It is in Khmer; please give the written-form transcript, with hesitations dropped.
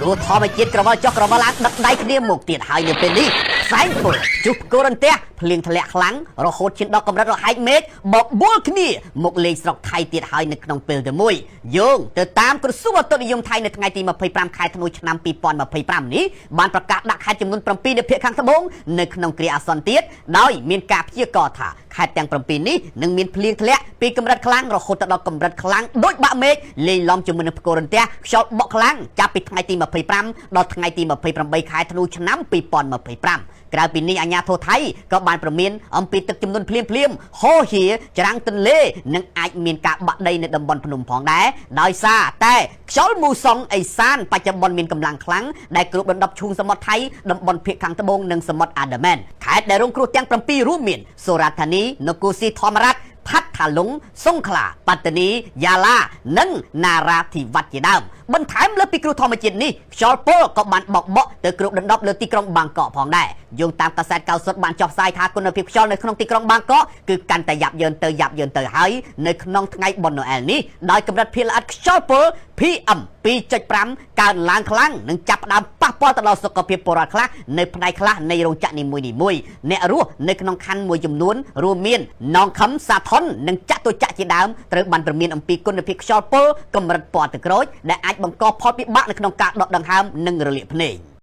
គ្រូធម្មជាតិក្រវល់ចុះក្រវល់ឡើងដឹកដៃគ្នាមកទៀតហើយនៅពេលនេះផ្សែងពុលជុះគោរន្ទះភ្លៀងធ្លាក់ខ្លាំងរហូតឈានដល់កម្រិតរហែកមេឃបបួលគ្នាមកលេងស្រុកថៃទៀតហើយនៅក្នុងពេលតែមួយយោងទៅតាមក្រសួងឧតុនិយមថៃនៅថ្ងៃទី25ខែធ្នូឆ្នាំ2025នេះបានប្រកាសដាក់ខេត្តចំនួន7នៅភាគខាងត្បូងនៅក្នុងគ្រាអាសន្នទៀតដោយមានការព្យាករណ៍ថាខេត្តទាំង7នេះនឹងមានភ្លៀងធ្លាក់ពីកម្រិតខ្លាំងរហូតដល់កម្រិតខ្លាំងដូចបាក់មេឃលេងឡំជាមួយនឹងផ្គររន្ទះខ្យល់បក់ខ្លាំងចាប់ពីថ្ងៃទី25ដល់ថ្ងៃទី28ខែធ្នូឆ្នាំ2025ក្រៅពីនេះអាជ្ញាធរថៃក៏បានប្រមានអំពីទឹកចំនួនភ្លាមហូរហៀច្រាំងទន្លេនិងអាចមានការបាក់ដីនៅតំបន់ភ្នំផងដែរដោយសារតែខ្យល់មូសុងអេសានបច្ចុប្បន្នមានកម្លាំងខ្លាំងដែលគ្របដណ្ដប់ឈូងសមុទ្រថៃតំបន់ភាគខាងត្បូងនិងសមុទ្រអាដាមែនខេត្តដែលរងគ្រោះទាំង7រួមមានសុរាษฎร์ធានីនគរศรีធម្មរាជផាត់ថាលុងសង្ខឡាបត្តនីយ៉ាឡានិងណារ៉ាធីវត្តជាដើមបន្ថែមលើពីគ្រោះធម្មជាតិនេះខ្យល់ពុលក៏បានបក់បក់ទៅគ្របដណ្ដប់លើទីក្រុងបាងកកផងដែរយោងតាមកាសែតកៅសុទ្ធបានចុះផ្សាយថាគុណភាពខ្យល់នៅក្នុងទីក្រុងបាងកកគឺកាន់តែយ៉ាប់យ៉ឺនទៅហើយនៅក្នុងថ្ងៃបុណ្យណូអែលនេះដោយកម្រិតភាគល្អិតខ្យល់ពុល PM 2.5 កើនឡើងខ្លាំងនិងចាប់ផ្ដើមប៉ះពាល់ទៅដល់សុខភាពពលរដ្ឋខ្លះនៅផ្នែកខ្លះនៃរោងចក្រនីមួយៗអ្នករស់នៅក្នុងខណ្ឌមួយចំនួនរួមមាននងខំសាថុននិងចតុចក្រជាដើមត្រូវបានព្រមានអំពីគុណភាពខ្យល់ពុលកម្រិតពណ៌ទឹកក្រូចដែលអាចបង្កផលពិបាកនៅក្នុងការដកដង្ហើមនិងរលាកភ្នែក